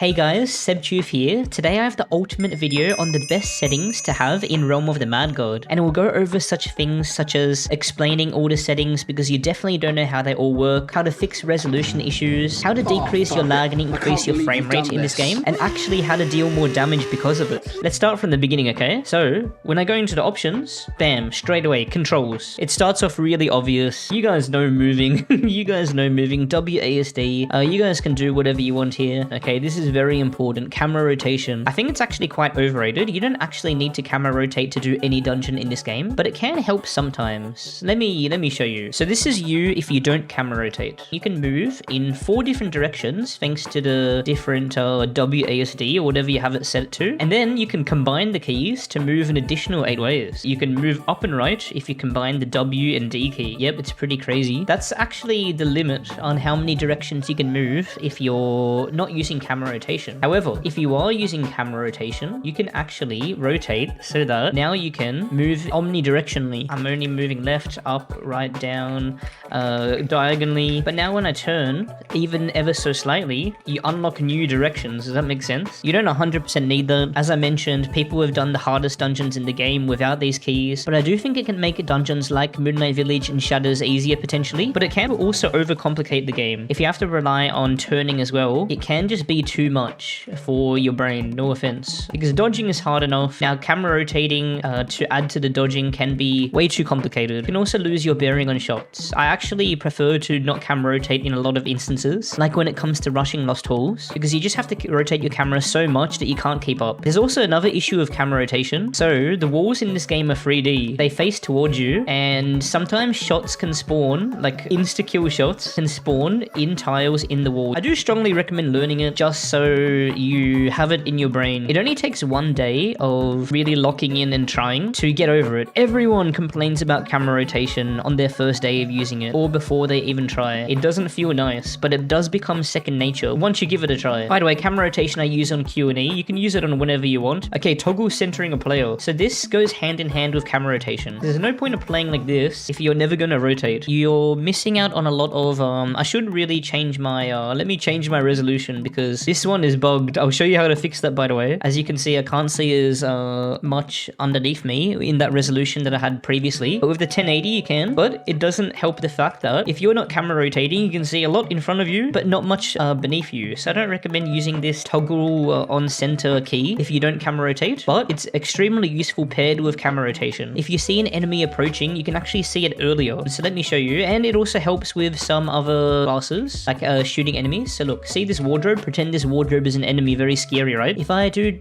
Hey guys, sebchoof here. Today I have the ultimate video on the best settings to have in Realm of the Mad God. And we'll go over such things such as explaining all the settings because you definitely don't know how they all work, how to fix resolution issues, how to decrease your lag and increase your frame rate in this game, and actually how to deal more damage because of it. Let's start from the beginning, okay? So, when I go into the options, bam, straight away, controls. It starts off really obvious. You guys know moving. You guys know moving. WASD. You guys can do whatever you want here. Okay, this is very important. Camera rotation. I think it's actually quite overrated. You don't actually need to camera rotate to do any dungeon in this game, but it can help sometimes. Let me show you. So this is you if you don't camera rotate. You can move in 4 different directions thanks to the different WASD or whatever you have it set to. And then you can combine the keys to move an additional 8 ways. You can move up and right if you combine the W and D key. Yep, it's pretty crazy. That's actually the limit on how many directions you can move if you're not using camera rotation. However, if you are using camera rotation, you can actually rotate so that now you can move omnidirectionally. I'm only moving left, up, right, down, diagonally. But now when I turn, even ever so slightly, you unlock new directions. Does that make sense? You don't 100% need that. As I mentioned, people have done the hardest dungeons in the game without these keys, but I do think it can make dungeons like Moonlight Village and Shadows easier potentially, but it can also overcomplicate the game. If you have to rely on turning as well, it can just be too much for your brain, no offense. Because dodging is hard enough. Now camera rotating to add to the dodging can be way too complicated. You can also lose your bearing on shots. I actually prefer to not camera rotate in a lot of instances, like when it comes to rushing lost halls, because you just have to rotate your camera so much that you can't keep up. There's also another issue of camera rotation. So the walls in this game are 3D. They face towards you, and sometimes shots can spawn, like insta-kill shots can spawn in tiles in the wall. I do strongly recommend learning it just so you have it in your brain. It only takes 1 day of really locking in and trying to get over it. Everyone complains about camera rotation on their first day of using it or before they even try. It doesn't feel nice, but it does become second nature once you give it a try. By the way, camera rotation I use on Q&E. You can use it on whenever you want. Okay, toggle centering a player. So this goes hand in hand with camera rotation. There's no point of playing like this if you're never going to rotate. You're missing out on a lot of I should really change my let me change my resolution because this one is bugged. I'll show you how to fix that, by the way. As you can see, I can't see as much underneath me in that resolution that I had previously, but with the 1080 you can. But it doesn't help the fact that if you're not camera rotating, you can see a lot in front of you but not much beneath you. So I don't recommend using this toggle on center key if you don't camera rotate, but it's extremely useful paired with camera rotation. If you see an enemy approaching, you can actually see it earlier. So let me show you. And it also helps with some other classes like shooting enemies. So look, see this wardrobe? Pretend this wardrobe is an enemy. Very scary, right? If I do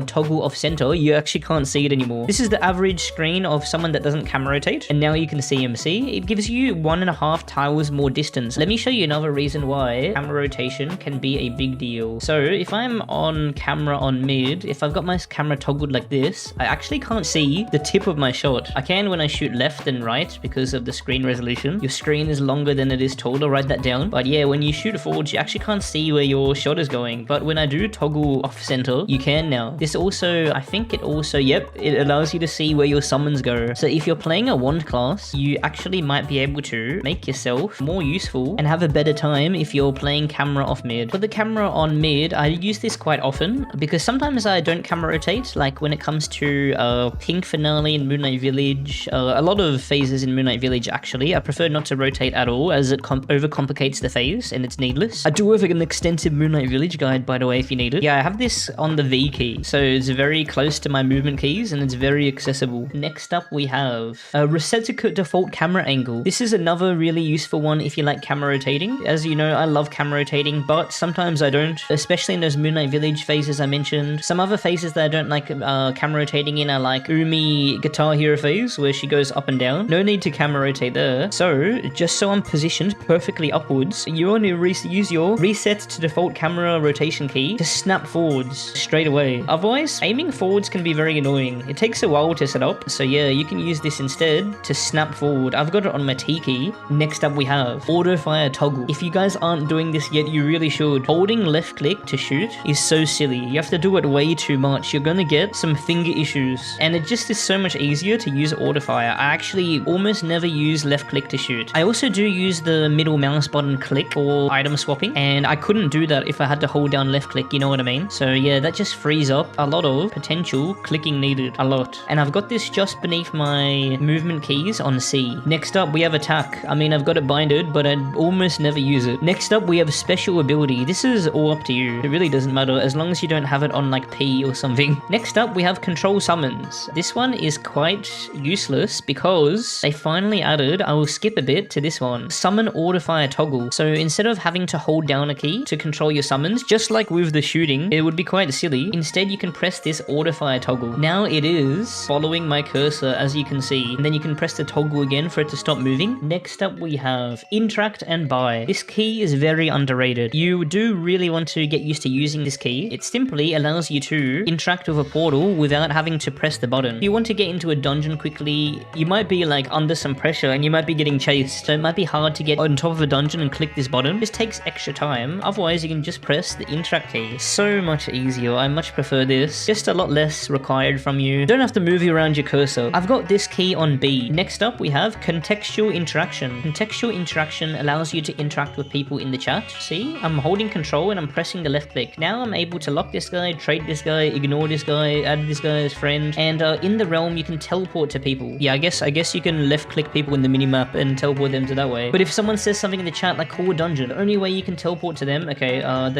toggle off center, you actually can't see it anymore. This is the average screen of someone that doesn't camera rotate, and now you can see him. See, it gives you 1.5 tiles more distance. Let me show you another reason why camera rotation can be a big deal. So if I'm on camera on mid, if I've got my camera toggled like this, I actually can't see the tip of my shot. I can when I shoot left and right because of the screen resolution. Your screen is longer than it is taller, write that down. But yeah, when you shoot forward, you actually can't see where your shot is going. But when I do toggle off center, you can now. This also, I think it also, yep, it allows you to see where your summons go. So if you're playing a wand class, you actually might be able to make yourself more useful and have a better time if you're playing camera off mid. For the camera on mid, I use this quite often because sometimes I don't camera rotate, like when it comes to Pink Finale in Moonlight Village, a lot of phases in Moonlight Village actually. I prefer not to rotate at all as it overcomplicates the phase and it's needless. I do have an extensive Moonlight Village guide, by the way, if you need it. Yeah, I have this on the V key, so it's very close to my movement keys and it's very accessible. Next up we have reset to default camera angle. This is another really useful one if you like camera rotating. As you know, I love camera rotating, but sometimes I don't, especially in those Moonlight Village phases I mentioned. Some other phases that I don't like camera rotating in are like Umi Guitar Hero phase where she goes up and down. No need to camera rotate there. So just so I'm positioned perfectly upwards, you only use your reset to default camera rotation key to snap forwards straight away. Otherwise, aiming forwards can be very annoying. It takes a while to set up, so yeah, you can use this instead to snap forward. I've got it on my T key. Next up we have auto fire toggle. If you guys aren't doing this yet, you really should. Holding left click to shoot is so silly. You have to do it way too much. You're gonna get some finger issues, and it just is so much easier to use auto fire. I actually almost never use left click to shoot. I also do use the middle mouse button click for item swapping, and I couldn't do that if I had to hold hold down left click, you know what I mean? So yeah, that just frees up a lot of potential clicking needed, a lot. And I've got this just beneath my movement keys on C. Next up, we have attack. I mean, I've got it binded, but I almost never use it. Next up, we have special ability. This is all up to you. It really doesn't matter as long as you don't have it on like P or something. Next up, we have control summons. This one is quite useless because they finally added, I will skip a bit to this one, summon order fire toggle. So instead of having to hold down a key to control your summons, just like with the shooting, it would be quite silly. Instead, you can press this order fire toggle. Now it is following my cursor, as you can see, and then you can press the toggle again for it to stop moving. Next up, we have interact and buy. This key is very underrated. You do really want to get used to using this key. It simply allows you to interact with a portal without having to press the button. If you want to get into a dungeon quickly, you might be like under some pressure and you might be getting chased, so it might be hard to get on top of a dungeon and click this button. This takes extra time. Otherwise, you can just press the interact key. So much easier. I much prefer this. Just a lot less required from you. Don't have to move around your cursor. I've got this key on B. Next up, we have contextual interaction. Contextual interaction allows you to interact with people in the chat. See, I'm holding control and I'm pressing the left click. Now I'm able to lock this guy, trade this guy, ignore this guy, add this guy as friend, and in the realm you can teleport to people. Yeah, I guess you can left click people in the minimap and teleport them to that way. But if someone says something in the chat like call a dungeon, the only way you can teleport to them, okay, I've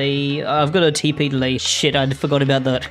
got a TP delay. Shit, I forgot about that.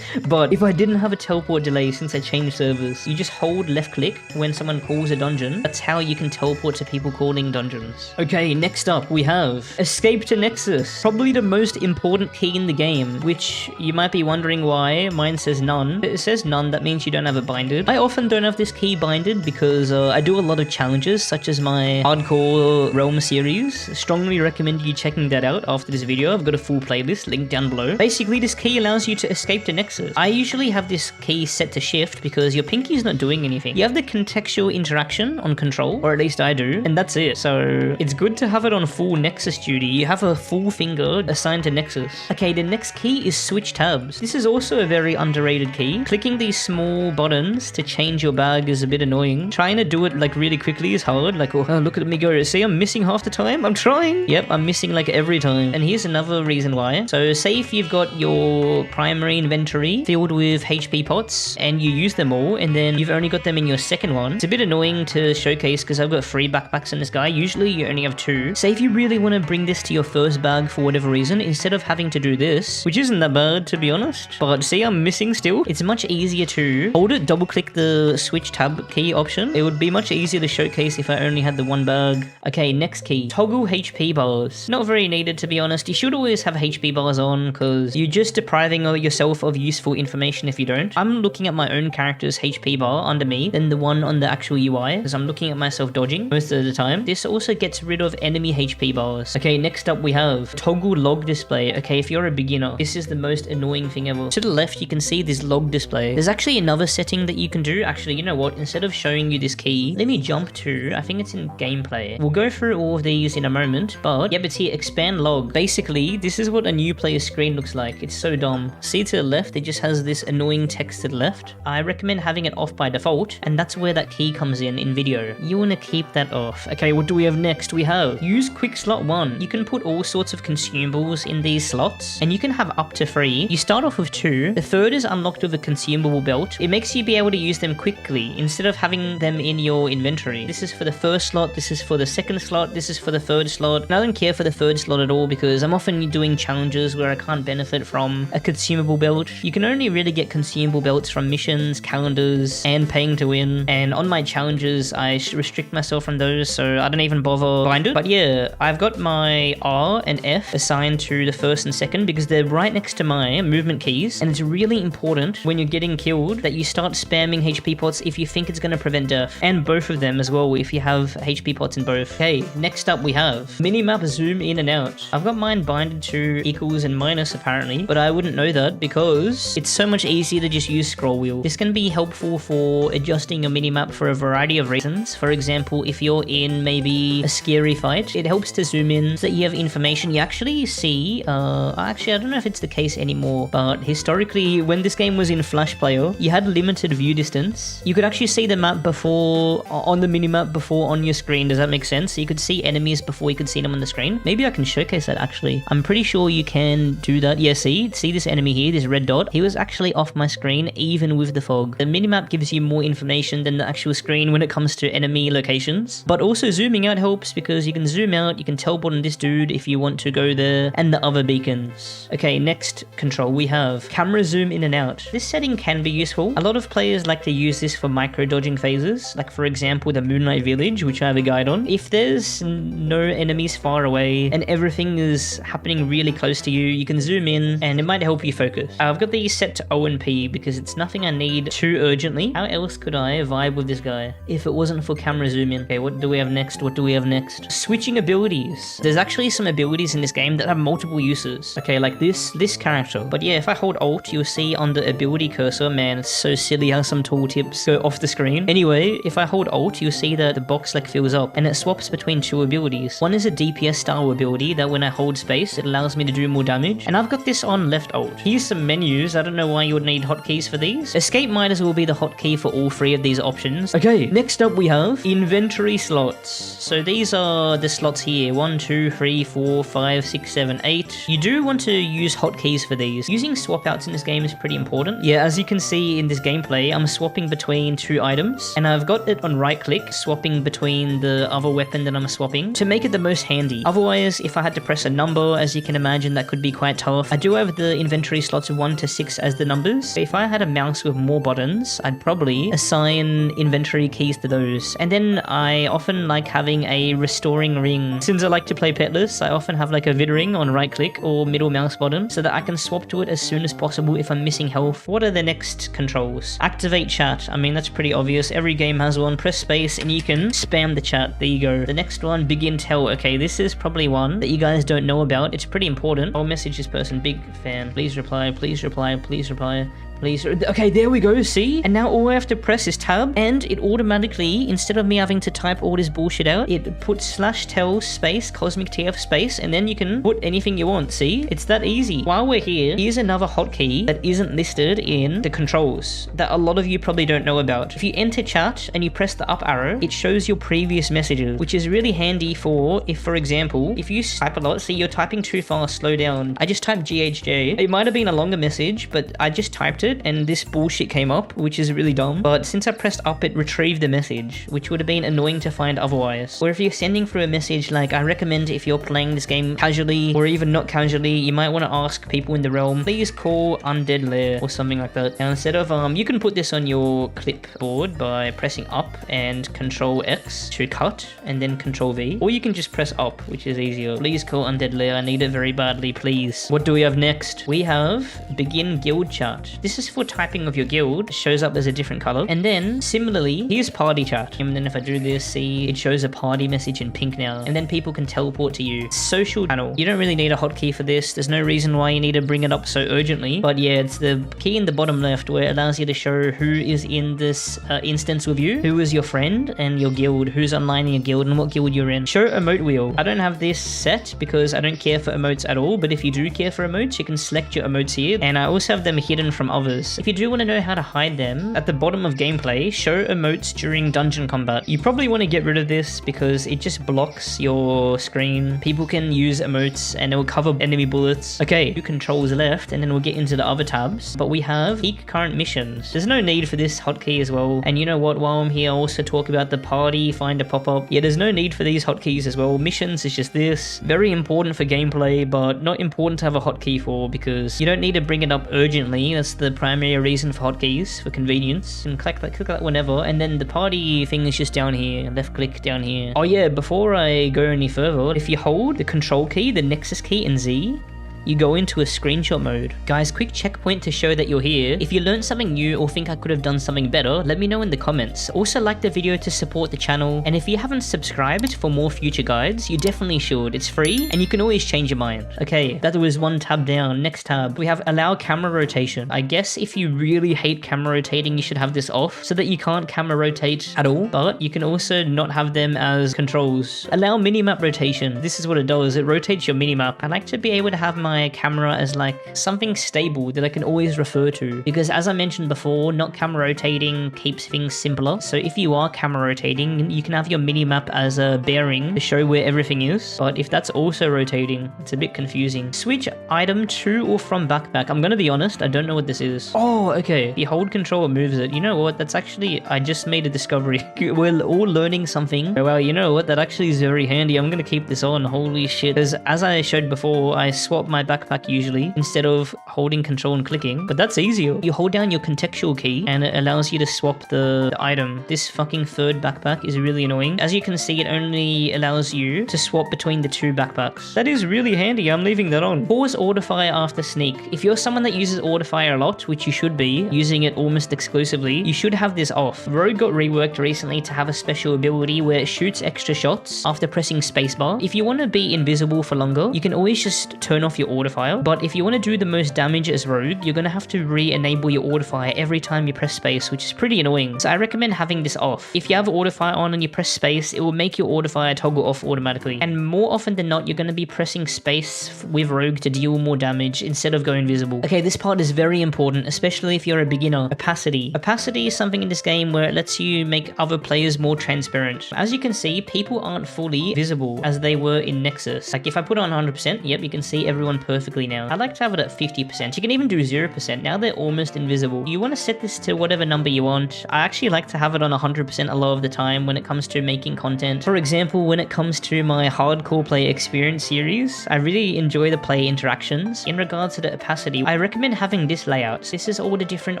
But if I didn't have a teleport delay since I changed servers, you just hold left click when someone calls a dungeon. That's how you can teleport to people calling dungeons. Okay, next up we have escape to Nexus. Probably the most important key in the game, which you might be wondering why mine says none. It says none, that means you don't have it binded. I often don't have this key binded because I do a lot of challenges such as my hardcore realm series. Strongly recommend you checking that out after this video. I've got a full playlist linked down below. Basically, this key allows you to escape to Nexus. I usually have this key set to shift because your pinky is not doing anything. You have the contextual interaction on control, or at least I do, and that's it. So it's good to have it on full Nexus duty. You have a full finger assigned to Nexus. Okay, the next key is switch tabs. This is also a very underrated key. Clicking these small buttons to change your bag is a bit annoying. Trying to do it like really quickly is hard. Like, oh, look at me go. See, I'm missing half the time. I'm trying. Yep, I'm missing like every time. And here's another reason why. So say if you've got your primary inventory filled with HP pots and you use them all and then you've only got them in your second one. It's a bit annoying to showcase because I've got 3 backpacks in this guy. Usually you only have 2. Say if you really want to bring this to your first bag for whatever reason, instead of having to do this, which isn't that bad to be honest, but see I'm missing still, it's much easier to hold it, double click the switch tab key option. It would be much easier to showcase if I only had the 1 bag. Okay, next key, toggle HP bars. Not very needed to be honest. You should always have HP bars on because you're just depriving yourself of useful information if you don't. I'm looking at my own character's HP bar under me than the one on the actual UI because I'm looking at myself dodging most of the time. This also gets rid of enemy HP bars. Okay, next up we have toggle log display. Okay, if you're a beginner, this is the most annoying thing ever. To the left you can see this log display. There's actually another setting that you can do. Actually, you know what? Instead of showing you this key, let me jump to, I think it's in gameplay. We'll go through all of these in a moment, but yep, it's here, expand log. Basically, this is what a new player's screen looks like. It's so dumb. See to the left, it just has this annoying text to the left. I recommend having it off by default, and that's where that key comes in video. You want to keep that off. Okay, what do we have next? We have use quick slot 1. You can put all sorts of consumables in these slots, and you can have up to 3. You start off with 2. The third is unlocked with a consumable belt. It makes you be able to use them quickly instead of having them in your inventory. This is for the first slot, this is for the second slot, this is for the third slot. And I don't care for the third slot at all because I'm often doing challenges where I can't benefit from a consumable belt. You can only really get consumable belts from missions, calendars, and paying to win. And on my challenges, I restrict myself from those, so I don't even bother blinded. But yeah, I've got my R and F assigned to the first and second because they're right next to my movement keys. And it's really important when you're getting killed that you start spamming HP pots if you think it's going to prevent death. And both of them as well if you have HP pots in both. Okay, next up we have minimap zoom in and out. I've got mine binded to equals and minus apparently, but I wouldn't know that because helps. It's so much easier to just use scroll wheel. This can be helpful for adjusting your minimap for a variety of reasons. For example, if you're in maybe a scary fight, it helps to zoom in so that you have information. You actually see, actually I don't know if it's the case anymore, but historically when this game was in Flash Player, you had limited view distance. You could actually see the map before, on the minimap before on your screen. Does that make sense? So you could see enemies before you could see them on the screen. Maybe I can showcase that actually. I'm pretty sure you can do that. Yeah, see this enemy here, this red dot? He was actually off my screen even with the fog. The minimap gives you more information than the actual screen when it comes to enemy locations. But also zooming out helps because you can zoom out, you can teleport on this dude if you want to go there, and the other beacons. Okay, next control we have camera zoom in and out. This setting can be useful. A lot of players like to use this for micro dodging phases, like for example the Moonlight Village, which I have a guide on. If there's no enemies far away and everything is happening really close to you, you can zoom in and it might help you focus. I've got these set to O and P because it's nothing I need too urgently. How else could I vibe with this guy if it wasn't for camera zoom in? Okay, what do we have next? What do we have next? Switching abilities. There's actually some abilities in this game that have multiple uses. Okay, like this character. But yeah, if I hold Alt, you'll see on the ability cursor, man, it's so silly how some tooltips go off the screen. Anyway, if I hold Alt, you'll see that the box like fills up and it swaps between two abilities. One is a DPS style ability that when I hold space, it allows me to do more damage. And I've got this on left Alt. Here's some menus. I don't know why you would need hotkeys for these. Escape might as well be the hotkey for all three of these options. Okay, next up we have inventory slots. So these are the slots here. 1, 2, 3, 4, 5, 6, 7, 8. You do want to use hotkeys for these. Using swap outs in this game is pretty important. Yeah, as you can see in this gameplay, I'm swapping between two items and I've got it on right click, swapping between the other weapon that I'm swapping to make it the most handy. Otherwise, if I had to press a number, as you can imagine, that could be quite tough. I do have the inventory slots 1 to 6 as the numbers. If I had a mouse with more buttons, I'd probably assign inventory keys to those. And then I often like having a restoring ring. Since I like to play petless, I often have like a vid ring on right click or middle mouse button so that I can swap to it as soon as possible if I'm missing health. What are the next controls? Activate chat. I mean, that's pretty obvious. Every game has one. Press space and you can spam the chat. There you go. The next one, begin tell. Okay, this is probably one that you guys don't know about. It's pretty important. I'll message this person. Big fan. Please reply. Please reply. Please reply. Please. Okay, there we go, see? And now all I have to press is tab, and it automatically, instead of me having to type all this bullshit out, it puts /tell space, cosmic TF space, and then you can put anything you want, see? It's that easy. While we're here, here's another hotkey that isn't listed in the controls that a lot of you probably don't know about. If you enter chat and you press the up arrow, it shows your previous messages, which is really handy for if, for example, if you type a lot, see you're typing too fast, slow down. I just typed GHJ. It might have been a longer message, but I just typed it and this bullshit came up, which is really dumb. But since I pressed up, it retrieved the message, which would have been annoying to find otherwise. Or if you're sending through a message, like I recommend if you're playing this game casually or even not casually, you might want to ask people in the realm, please call Undead Lair or something like that. Now instead of, you can put this on your clipboard by pressing up and Control X to cut and then Control V. Or you can just press up, which is easier. Please call Undead Lair, I need it very badly, please. What do we have next? We have begin guild chat. This is for typing of your guild. It shows up as a different color. And then similarly, here's party chat. And then if I do this, see, it shows a party message in pink now. And then people can teleport to you. Social channel. You don't really need a hotkey for this. There's no reason why you need to bring it up so urgently. But yeah, it's the key in the bottom left where it allows you to show who is in this instance with you, who is your friend, and your guild, who's online in your guild, and what guild you're in. Show emote wheel. I don't have this set because I don't care for emotes at all, but if you do care for emotes, you can select your emotes here. And I also have them hidden from others. If you do want to know how to hide them, at the bottom of gameplay, show emotes during dungeon combat. You probably want to get rid of this because it just blocks your screen. People can use emotes and it will cover enemy bullets. Okay, 2 controls left and then we'll get into the other tabs. But we have peak current missions. There's no need for this hotkey as well. And you know what, while I'm here, I'll also talk about the party, find a pop-up. Yeah, there's no need for these hotkeys as well. Missions is just this. Very important for gameplay, but not important to have a hotkey for because you don't need to bring it up urgently. That's the primary reason for hotkeys, for convenience. And click that whenever. And then the party thing is just down here. Left click down here. Oh yeah, before I go any further, if you hold the control key, the Nexus key and Z, you go into a screenshot mode. Guys, quick checkpoint to show that you're here. If you learned something new or think I could have done something better, let me know in the comments. Also like the video to support the channel, and if you haven't subscribed for more future guides, you definitely should. It's free and you can always change your mind. Okay, that was one tab down. Next tab, we have allow camera rotation. I guess if you really hate camera rotating, you should have this off so that you can't camera rotate at all, but you can also not have them as controls. Allow minimap rotation. This is what it does. It rotates your minimap. I like to be able to have my camera as like something stable that I can always refer to, because as I mentioned before, not camera rotating keeps things simpler. So if you are camera rotating, you can have your minimap as a bearing to show where everything is, but if that's also rotating, it's a bit confusing. Switch item to or from backpack. I'm gonna be honest, I don't know what this is. Oh, okay. If you hold control, it moves it. You know what? That's actually, I just made a discovery. We're all learning something. Well, you know what? That actually is very handy. I'm gonna keep this on. Holy shit. Because as I showed before, I swap my backpack usually instead of holding control and clicking, but that's easier. You hold down your contextual key and it allows you to swap the item. This fucking third backpack is really annoying. As you can see, it only allows you to swap between the two backpacks. That is really handy. I'm leaving that on. Pause auto fire after sneak. If you're someone that uses auto fire a lot, which you should be, using it almost exclusively, you should have this off. Rogue got reworked recently to have a special ability where it shoots extra shots after pressing spacebar. If you want to be invisible for longer, you can always just turn off your auto fire, but if you want to do the most damage as Rogue, you're going to have to re-enable your auto fire every time you press space, which is pretty annoying. So I recommend having this off. If you have auto fire on and you press space, it will make your auto fire toggle off automatically. And more often than not, you're going to be pressing space with Rogue to deal more damage instead of going invisible. Okay, this part is very important, especially if you're a beginner. Opacity. Opacity is something in this game where it lets you make other players more transparent. As you can see, people aren't fully visible as they were in Nexus. Like if I put on 100%, yep, you can see everyone perfectly now. I like to have it at 50%. You can even do 0%. Now they're almost invisible. You want to set this to whatever number you want. I actually like to have it on 100% a lot of the time when it comes to making content. For example, when it comes to my hardcore play experience series, I really enjoy the play interactions. In regards to the opacity, I recommend having this layout. This is all the different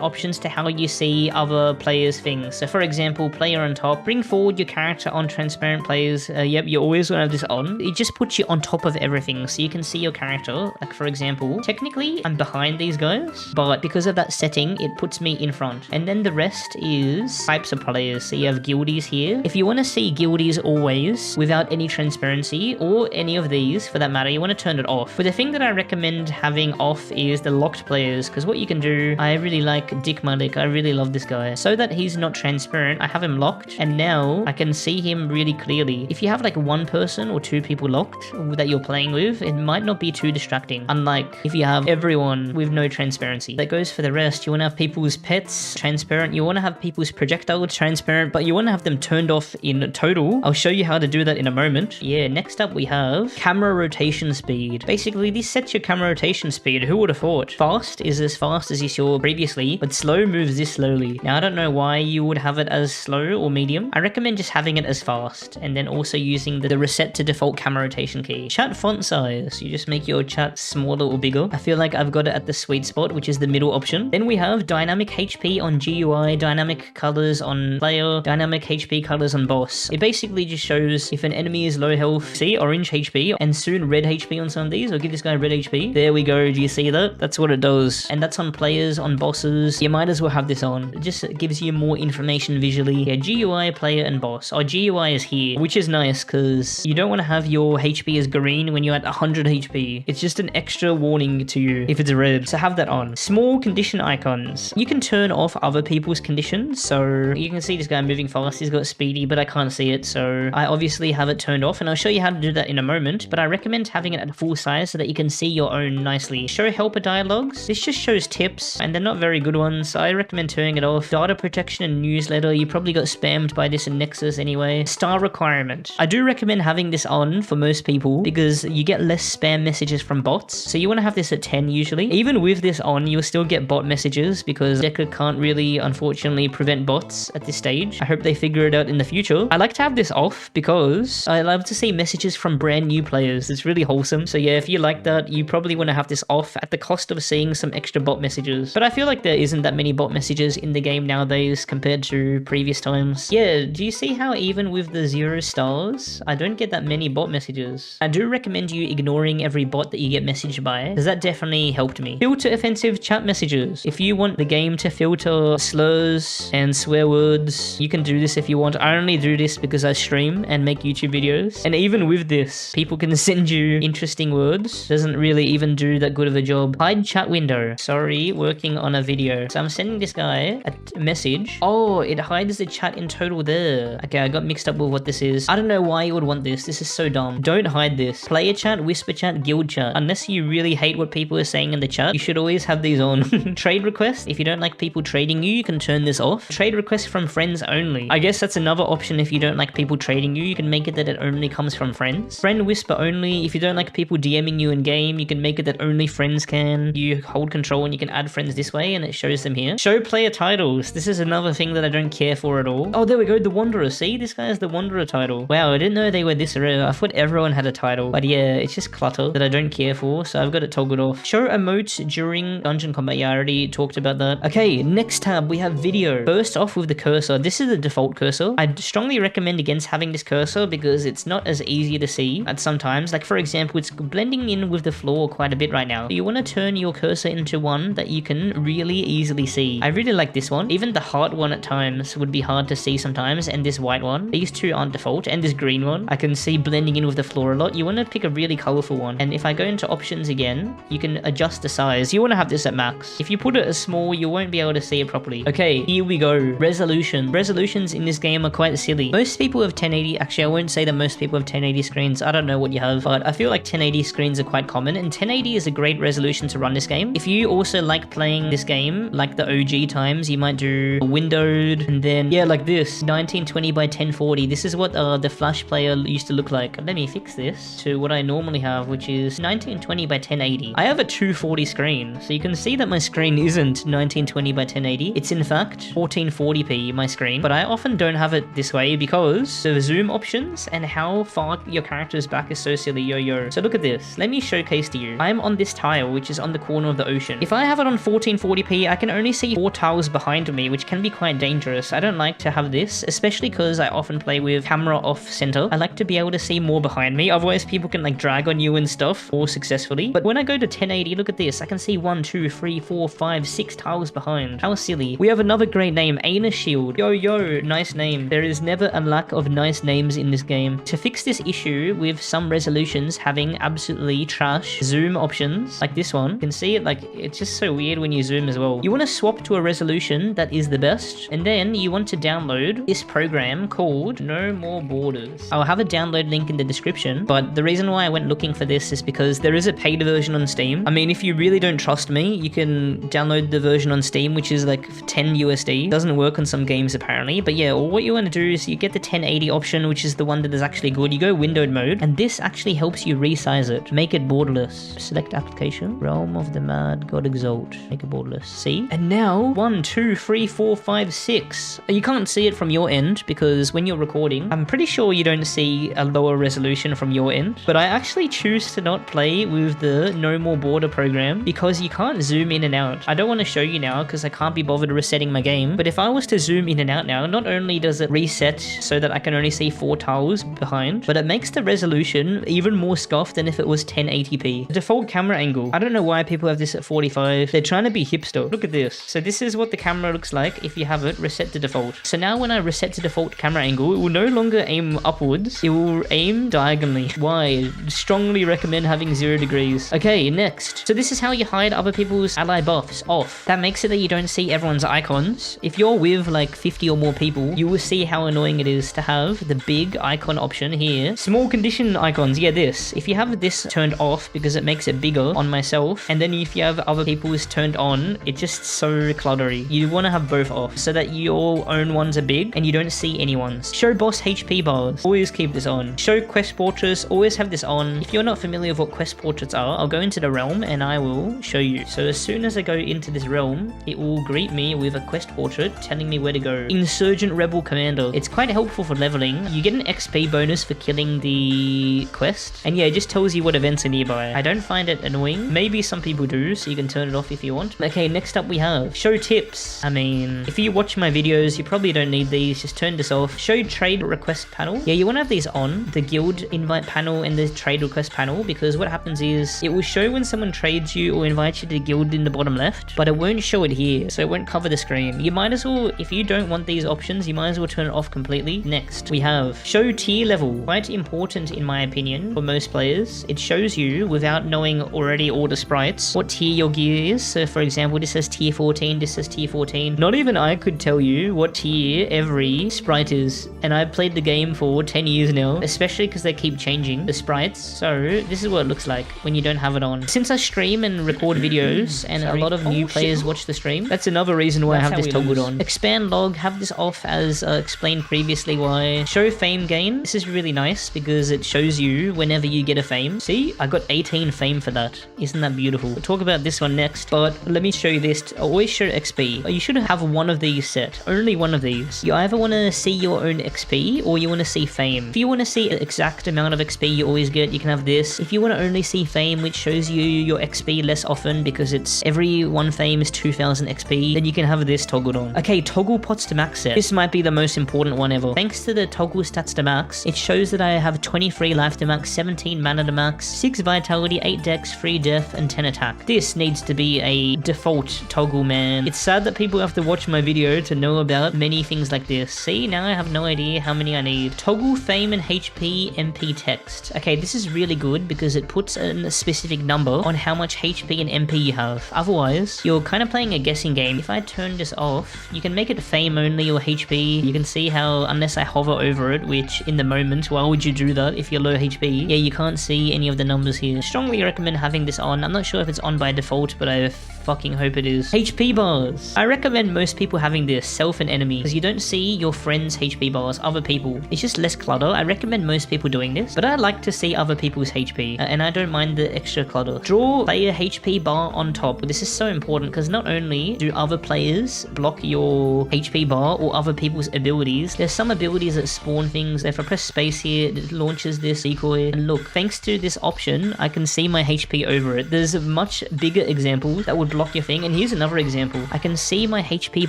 options to how you see other players' things. So for example, player on top, bring forward your character on transparent players. Yep, you always want to have this on. It just puts you on top of everything so you can see your character. Like for example, technically I'm behind these guys, but because of that setting, it puts me in front. And then the rest is types of players. So you have guildies here. If you want to see guildies always without any transparency, or any of these for that matter, you want to turn it off. But the thing that I recommend having off is the locked players, because what you can do, I really like Dick Malik. I really love this guy. So that he's not transparent, I have him locked, and now I can see him really clearly. If you have like one person or two people locked that you're playing with, it might not be too distracting. Unlike if you have everyone with no transparency. That goes for the rest. You want to have people's pets transparent. You want to have people's projectiles transparent, but you want to have them turned off in total. I'll show you how to do that in a moment. Yeah, next up we have camera rotation speed. Basically, this sets your camera rotation speed. Who would have thought? Fast is as fast as you saw previously, but slow moves this slowly. Now, I don't know why you would have it as slow or medium. I recommend just having it as fast, and then also using the reset to default camera rotation key. Chat font size. You just make your chat smaller or bigger. I feel like I've got it at the sweet spot, which is the middle option. Then we have dynamic HP on GUI, dynamic colors on player, dynamic HP colors on boss. It basically just shows if an enemy is low health, see orange HP, and soon red HP on some of these. I'll give this guy red HP. There we go. Do you see that? That's what it does. And that's on players, on bosses. You might as well have this on. It just gives you more information visually. Yeah, GUI, player, and boss. Our GUI is here, which is nice because you don't want to have your HP as green when you're at 100 HP. It's just an extra warning to you if it's red. So have that on. Small condition icons. You can turn off other people's conditions. So you can see this guy moving fast. He's got speedy, but I can't see it. So I obviously have it turned off, and I'll show you how to do that in a moment. But I recommend having it at full size so that you can see your own nicely. Show helper dialogues. This just shows tips, and they're not very good ones. So I recommend turning it off. Data protection and newsletter. You probably got spammed by this in Nexus anyway. Star requirement. I do recommend having this on for most people because you get less spam messages from bots. So you want to have this at 10 usually. Even with this on, you'll still get bot messages because Deca can't really, unfortunately, prevent bots at this stage. I hope they figure it out in the future. I like to have this off because I love to see messages from brand new players. It's really wholesome. So yeah, if you like that, you probably want to have this off at the cost of seeing some extra bot messages. But I feel like there isn't that many bot messages in the game nowadays compared to previous times. Yeah, do you see how even with the 0 stars, I don't get that many bot messages? I do recommend you ignoring every bot that you get messaged by, because that definitely helped me. Filter offensive chat messages. If you want the game to filter slurs and swear words, you can do this if you want. I only do this because I stream and make YouTube videos. And even with this, people can send you interesting words. Doesn't really even do that good of a job. Hide chat window. Sorry, working on a video. So I'm sending this guy a message. Oh, it hides the chat in total there. Okay, I got mixed up with what this is. I don't know why you would want this. This is so dumb. Don't hide this. Player chat, whisper chat, guild chat. Unless you really hate what people are saying in the chat, you should always have these on. Trade requests. If you don't like people trading you, you can turn this off. Trade requests from friends only. I guess that's another option. If you don't like people trading you, you can make it that it only comes from friends. Friend whisper only. If you don't like people DMing you in game, you can make it that only friends can. You hold control and you can add friends this way and it shows them here. Show player titles. This is another thing that I don't care for at all. Oh, there we go. The Wanderer. See, this guy has the Wanderer title. Wow, I didn't know they were this rare. I thought everyone had a title. But yeah, it's just clutter that I don't care for, so I've got it toggled off. Show emotes during dungeon combat. Yeah, I already talked about that. Okay, next tab we have video. First off with the cursor. This is the default cursor. I'd strongly recommend against having this cursor because it's not as easy to see at sometimes. Like for example, it's blending in with the floor quite a bit right now. You want to turn your cursor into one that you can really easily see. I really like this one. Even the heart one at times would be hard to see sometimes, and this white one. These two aren't default, and this green one I can see blending in with the floor a lot. You want to pick a really colorful one, and if I go into options again, you can adjust the size. You want to have this at max. If you put it as small, you won't be able to see it properly. Okay, here we go. Resolution. Resolutions in this game are quite silly. Most people have 1080. Actually, I won't say that most people have 1080 screens. I don't know what you have, but I feel like 1080 screens are quite common, and 1080 is a great resolution to run this game. If you also like playing this game like the OG times, you might do windowed, and then yeah, like this 1920 by 1040. This is what the Flash player used to look like. Let me fix this to what I normally have, which is 1920 by 1080. I have a 240 screen, so you can see that my screen isn't 1920 by 1080. It's in fact 1440p my screen, but I often don't have it this way because the zoom options and how far your character is back is so silly. Yo. So look at this. Let me showcase to you. I'm on this tile, which is on the corner of the ocean. If I have it on 1440p, I can only see 4 tiles behind me, which can be quite dangerous. I don't like to have this, especially because I often play with camera off center. I like to be able to see more behind me, otherwise people can like drag on you and stuff more successfully. But when I go to 1080, look at this. I can see 1, 2, 3, 4, 5, 6 tiles behind. How silly. We have another great name, Anus Shield. Yo, nice name. There is never a lack of nice names in this game. To fix this issue with some resolutions having absolutely trash zoom options, like this one, you can see it, like it's just so weird when you zoom as well. You want to swap to a resolution that is the best, and then you want to download this program called No More Borders. I'll have a download link in the description, but the reason why I went looking for this is because there is a paid version on Steam. I mean, if you really don't trust me, you can download the version on Steam, which is like 10 USD. Doesn't work on some games apparently, but yeah, what you want to do is you get the 1080 option, which is the one that is actually good. You go windowed mode, and this actually helps you resize it, make it borderless. Select application, Realm of the Mad God Exalt, make it borderless. See? And now 1, 2, 3, 4, 5, 6. You can't see it from your end because when you're recording, I'm pretty sure you don't see a lower resolution from your end, but I actually choose to not play with the No More Border program because you can't zoom in and out. I don't want to show you now because I can't be bothered resetting my game, but if I was to zoom in and out now, not only does it reset so that I can only see 4 tiles behind, but it makes the resolution even more scuffed than if it was 1080p. The default camera angle. I don't know why people have this at 45. They're trying to be hipster. Look at this. So this is what the camera looks like if you have it reset to default. So now when I reset to default camera angle, it will no longer aim upwards. It will aim diagonally. Why? Strongly recommend having 0 degrees. Okay, next. So this is how you hide other people's ally buffs off. That makes it that you don't see everyone's icons. If you're with like 50 or more people, you will see how annoying it is to have the big icon option here. Small condition icons. Yeah, this. If you have this turned off because it makes it bigger on myself, and then if you have other people's turned on, it's just so cluttery. You want to have both off so that your own ones are big and you don't see anyone's. Show boss HP bars. Always keep this on. Show quest portraits. Always have this on. If you're not familiar with what quest portraits are, I'll go into the realm and I will show you. So as soon as I go into this realm, it will greet me with a quest portrait telling me where to go. Insurgent Rebel Commander. It's quite helpful for leveling. You get an XP bonus for killing the quest, and yeah, it just tells you what events are nearby. I don't find it annoying. Maybe some people do, so you can turn it off if you want. Okay, next up we have show tips. I mean, if you watch my videos, you probably don't need these. Just turn this off. Show trade request panel. Yeah, you want to have these on, the guild invite panel and the trade request panel, because what happens happens is it will show when someone trades you or invites you to guild in the bottom left, but it won't show it here, so it won't cover the screen. You might as well, if you don't want these options, you might as well turn it off completely. Next, we have show tier level. Quite important in my opinion for most players. It shows you, without knowing already all the sprites, what tier your gear is. So for example, this says tier 14, this says tier 14. Not even I could tell you what tier every sprite is, and I've played the game for 10 years now, especially because they keep changing the sprites. So this is what it looks like when you don't have it on. Since I stream and record videos and a lot of new players watch the stream, that's another reason why I have this toggled on. Expand log, have this off as explained previously why. Show fame gain. This is really nice because it shows you whenever you get a fame. See, I got 18 fame for that. Isn't that beautiful? We'll talk about this one next, but let me show you this. Always show XP. You should have one of these set. Only one of these. You either want to see your own XP or you want to see fame. If you want to see an exact amount of XP you always get, you can have this. If you want to only see fame, which shows you your XP less often because it's every one fame is 2000 XP, then you can have this toggled on. Okay, toggle pots to max set. This might be the most important one ever. Thanks to the toggle stats to max, it shows that I have 23 life to max, 17 mana to max, 6 vitality, 8 dex, 3 death, and 10 attack. This needs to be a default toggle, man. It's sad that people have to watch my video to know about many things like this. See, now I have no idea how many I need. Toggle fame and HP MP text. Okay, this is really good because it puts a specific number on how much HP and MP you have. Otherwise, you're kind of playing a guessing game. If I turn this off, you can make it fame only or HP. You can see how, unless I hover over it, which in the moment, why would you do that if you're low HP? Yeah, you can't see any of the numbers here. Strongly recommend having this on. I'm not sure if it's on by default, but I fucking hope it is. HP bars. I recommend most people having this, self and enemy, because you don't see your friends' HP bars, other people. It's just less clutter. I recommend most people doing this, but I like to see other people's HP, and I don't mind the extra clutter. Draw player HP bar on top. This is so important because not only do other players block your HP bar or other people's abilities, there's some abilities that spawn things. If I press space here, it launches this decoy, and look, thanks to this option, I can see my HP over it. There's a much bigger example that would block your thing, and here's another example. I can see my HP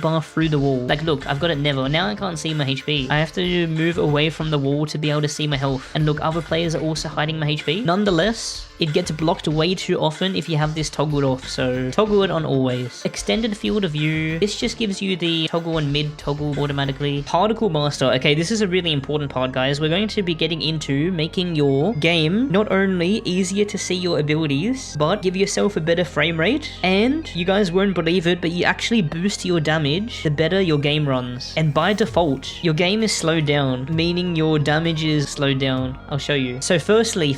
bar through the wall. Like, look, I've got it never. Now I can't see my HP. I have to move away from the wall to be able to see my health. And look, other players are also hiding my HP. Nonetheless, it gets blocked way too often if you have this toggled off, so toggle it on always. Extended field of view. This just gives you the toggle and mid toggle automatically. Particle master. Okay, this is a really important part, guys. We're going to be getting into making your game not only easier to see your abilities, but give yourself a better frame rate. And you guys won't believe it, but you actually boost your damage the better your game runs. And by default, your game is slowed down, meaning your damage is slowed down. I'll show you. So firstly,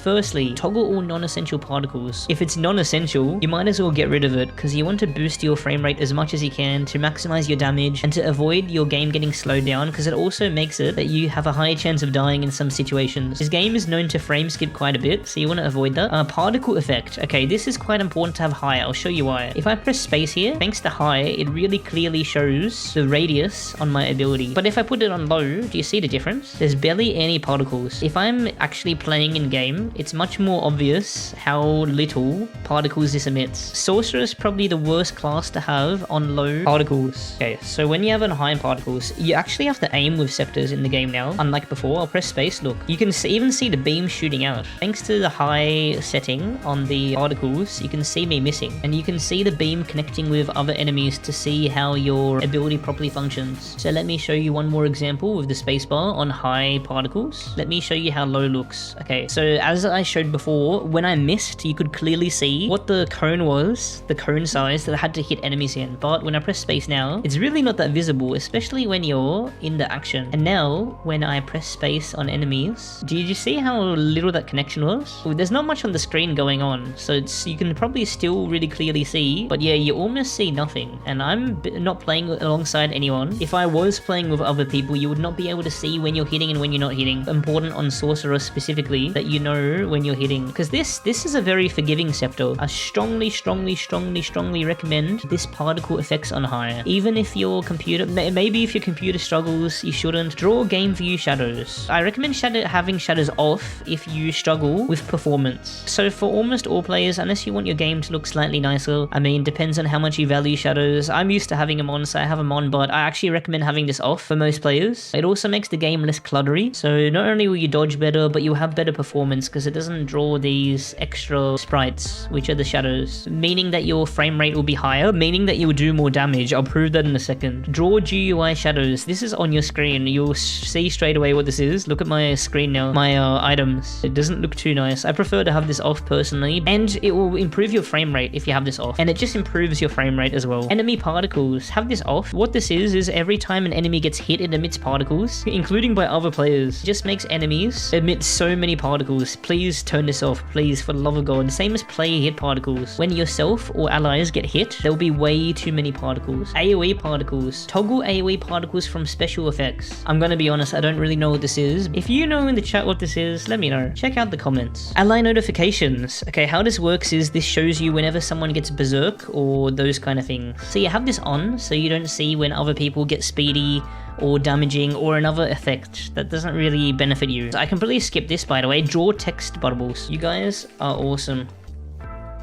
toggle all non-essential particles. If it's non-essential, you might as well get rid of it because you want to boost your frame rate as much as you can to maximize your damage and to avoid your game getting slowed down, because it also makes it that you have a higher chance of dying in some situations. This game is known to frame skip quite a bit, so you want to avoid that. Particle effect. Okay, this is quite important to have high. I'll show you why. If I press space here, thanks to high, it really clearly shows the radius on my ability. But if I put it on low, do you see the difference? There's barely any particles. If I'm actually playing in game, it's much more obvious how little particles this emits. Sorcerer is probably the worst class to have on low particles. Okay, so when you have on high particles, you actually have to aim with scepters in the game now, unlike before. I'll press space, look. You can even see the beam shooting out. Thanks to the high setting on the particles, you can see me missing. And you can see the beam connecting with other enemies to see how your ability properly functions. So let me show you one more example with the spacebar on high particles. Let me show you how low looks. Okay, so as I showed before, when I missed, you could clearly see what the cone was, the cone size that I had to hit enemies in. But when I press space now, it's really not that visible, especially when you're in the action. And now, when I press space on enemies, did you see how little that connection was? Well, there's not much on the screen going on, so you can probably still really clearly see, but yeah, you almost see nothing. And I'm not playing alongside anyone. If I was playing with other people, you would not be able to see when you're hitting and when you're not hitting. Important on Sorcerer specifically, that you know when you're hitting. Because this is a very forgiving scepter. I strongly recommend this particle effects on higher. Even if your computer, maybe if your computer struggles, you shouldn't. Draw game view shadows. I recommend having shadows off if you struggle with performance. So for almost all players, unless you want your game to look slightly nicer, I mean, depends on how much you value shadows. I'm used to having them on, so I have them on, but I actually recommend having this off for most players. It also makes the game less cluttery, so not only will you dodge better, but you'll have better performance because it doesn't draw these these extra sprites, which are the shadows, meaning that your frame rate will be higher, meaning that you will do more damage. I'll prove that in a second. Draw GUI shadows. This is on your screen. You'll see straight away what this is. Look at my screen now. My items. It doesn't look too nice. I prefer to have this off personally, and it will improve your frame rate if you have this off, and it just improves your frame rate as well. Enemy particles. Have this off. What this is every time an enemy gets hit, it emits particles, including by other players. It just makes enemies emit so many particles. Please turn this off, please, for the love of God. Same as player hit particles. When yourself or allies get hit, there will be way too many particles. AoE particles. Toggle AoE particles from special effects. I'm gonna be honest, I don't really know what this is. If you know in the chat what this is, let me know. Check out the comments. Ally notifications. Okay, how this works is this shows you whenever someone gets berserk or those kind of things. So you have this on so you don't see when other people get speedy or damaging or another effect that doesn't really benefit you. So I completely skipped this, by the way. Draw text bubbles. You guys are awesome.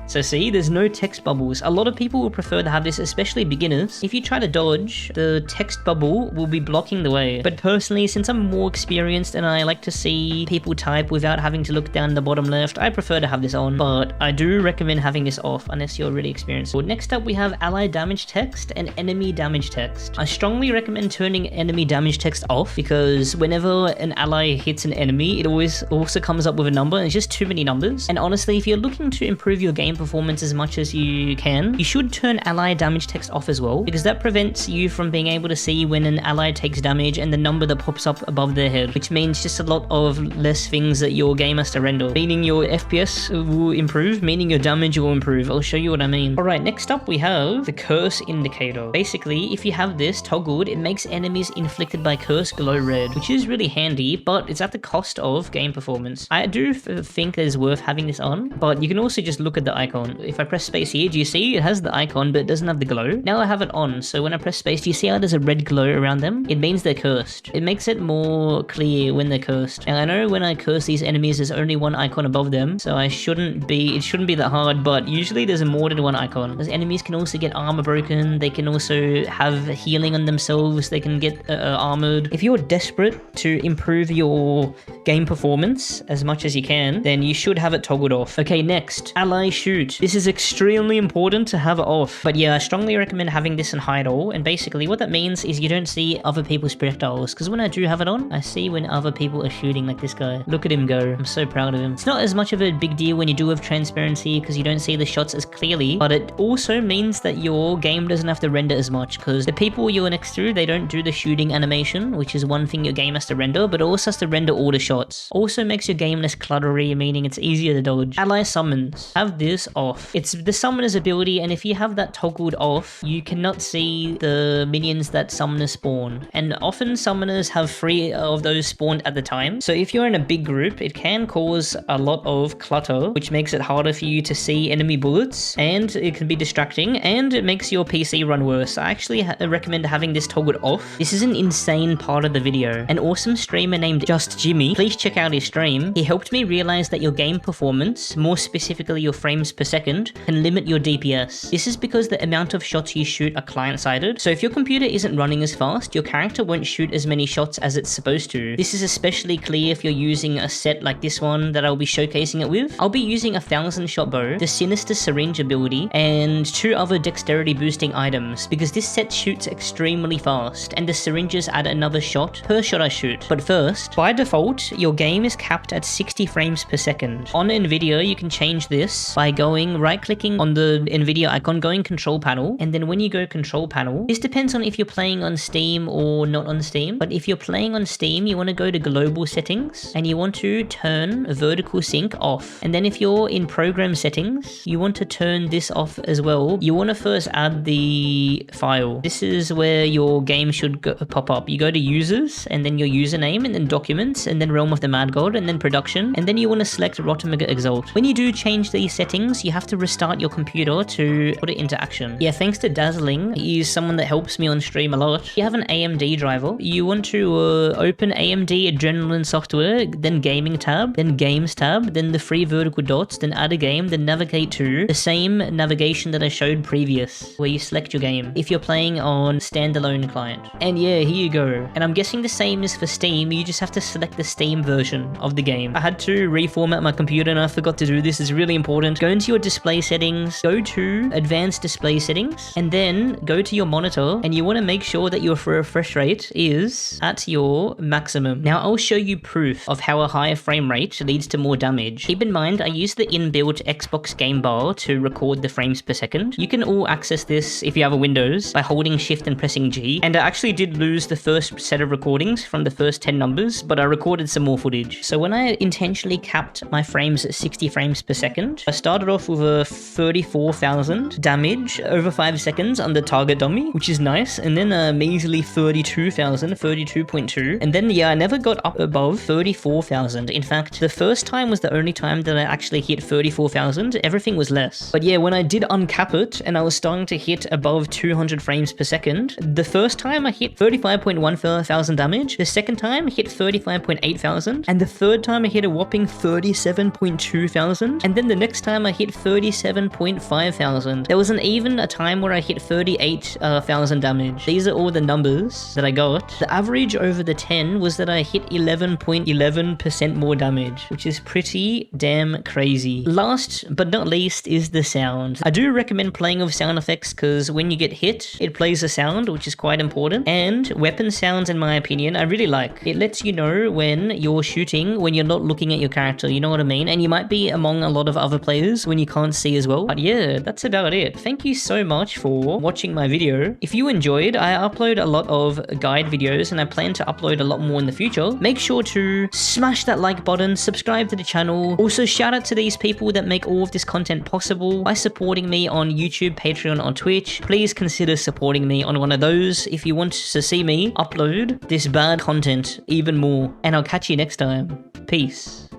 So see, there's no text bubbles. A lot of people will prefer to have this, especially beginners. If you try to dodge, the text bubble will be blocking the way. But personally, since I'm more experienced and I like to see people type without having to look down the bottom left, I prefer to have this on. But I do recommend having this off unless you're really experienced. So next up, we have ally damage text and enemy damage text. I strongly recommend turning enemy damage text off because whenever an ally hits an enemy, it always also comes up with a number, and it's just too many numbers. And honestly, if you're looking to improve your game performance as much as you can, you should turn ally damage text off as well, because that prevents you from being able to see when an ally takes damage and the number that pops up above their head, which means just a lot of less things that your game has to render, meaning your FPS will improve, meaning your damage will improve. I'll show you what I mean. Alright, next up we have the curse indicator. Basically, if you have this toggled, it makes enemies inflicted by curse glow red, which is really handy, but it's at the cost of game performance. I do think that it's worth having this on, but you can also just look at the icon. If I press space here, do you see it has the icon but it doesn't have the glow? Now I have it on, so when I press space, do you see how there's a red glow around them? It means they're cursed. It makes it more clear when they're cursed. And I know when I curse these enemies, there's only one icon above them, so it shouldn't be that hard, but usually there's more than one icon. Because enemies can also get armor broken, they can also have healing on themselves, they can get armored. If you're desperate to improve your game performance as much as you can, then you should have it toggled off. Okay, next, ally shoot. This is extremely important to have it off. But yeah, I strongly recommend having this in hide all, and basically what that means is you don't see other people's projectiles, because when I do have it on, I see when other people are shooting, like this guy. Look at him go. I'm so proud of him. It's not as much of a big deal when you do have transparency, because you don't see the shots as clearly, but it also means that your game doesn't have to render as much, because the people you're next to, they don't do the shooting animation, which is one thing your game has to render, but it also has to render all the shots. Also makes your game less cluttery, meaning it's easier to dodge. Ally summons. Have this off. It's the summoner's ability, and if you have that toggled off, you cannot see the minions that summoners spawn. And often summoners have 3 of those spawned at the time. So if you're in a big group, it can cause a lot of clutter, which makes it harder for you to see enemy bullets, and it can be distracting, and it makes your PC run worse. I actually recommend having this toggled off. This is an insane part of the video. An awesome streamer named Just Jimmy, please check out his stream. He helped me realize that your game performance, more specifically your frames per second, can limit your DPS. This is because the amount of shots you shoot are client-sided, so if your computer isn't running as fast, your character won't shoot as many shots as it's supposed to. This is especially clear if you're using a set like this one that I'll be showcasing it with. I'll be using a 1000-shot bow, the Sinister Syringe ability, and 2 other dexterity boosting items, because this set shoots extremely fast, and the syringes add another shot per shot I shoot. But first, by default, your game is capped at 60 frames per second. On NVIDIA, you can change this by going right-clicking on the NVIDIA icon, going control panel, and then when you go control panel, this depends on if you're playing on Steam or not on Steam, but if you're playing on Steam, you want to go to global settings, and you want to turn vertical sync off. And then if you're in program settings, you want to turn this off as well. You want to first add the file. This is where your game should pop up. You go to users, and then your username, and then documents, and then Realm of the Mad God, and then production, and then you want to select RotMG Exalt. When you do change these settings, settings, you have to restart your computer to put it into action. Yeah, thanks to Dazzling, he is someone that helps me on stream a lot. If you have an AMD driver, you want to open AMD Adrenaline software, then gaming tab, then games tab, then the three vertical dots, then add a game, then navigate to the same navigation that I showed previous, where you select your game if you're playing on standalone client. And yeah, here you go. And I'm guessing the same is for Steam, you just have to select the Steam version of the game. I had to reformat my computer and I forgot to do this. It's really important. Go into your display settings, go to advanced display settings, and then go to your monitor, and you want to make sure that your refresh rate is at your maximum. Now I'll show you proof of how a higher frame rate leads to more damage. Keep in mind, I use the inbuilt Xbox game bar to record the frames per second. You can all access this if you have a Windows by holding shift and pressing G. And I actually did lose the first set of recordings from the first 10 numbers, but I recorded some more footage. So when I intentionally capped my frames at 60 frames per second, I started off with a 34,000 damage over 5 seconds on the target dummy, which is nice, and then a measly 32,000, 32.2, and then yeah, I never got up above 34,000. In fact, the first time was the only time that I actually hit 34,000. Everything was less. But yeah, when I did uncap it and I was starting to hit above 200 frames per second, the first time I hit 35.1 thousand damage, the second time I hit 35.8 thousand, and the third time I hit a whopping 37.2 thousand, and then the next time I hit 37.5 thousand. There wasn't even a time where I hit 38,000 damage. These are all the numbers that I got. The average over the 10 was that I hit 11.11% more damage, which is pretty damn crazy. Last but not least is the sound. I do recommend playing with sound effects because when you get hit, it plays a sound, which is quite important. And weapon sounds, in my opinion, I really like. It lets you know when you're shooting, when you're not looking at your character, you know what I mean? And you might be among a lot of other players when you can't see as well. But yeah, that's about it. Thank you so much for watching my video. If you enjoyed, I upload a lot of guide videos and I plan to upload a lot more in the future. Make sure to smash that like button, subscribe to the channel. Also, shout out to these people that make all of this content possible by supporting me on YouTube, Patreon, or Twitch. Please consider supporting me on one of those if you want to see me upload this bad content even more. And I'll catch you next time. Peace.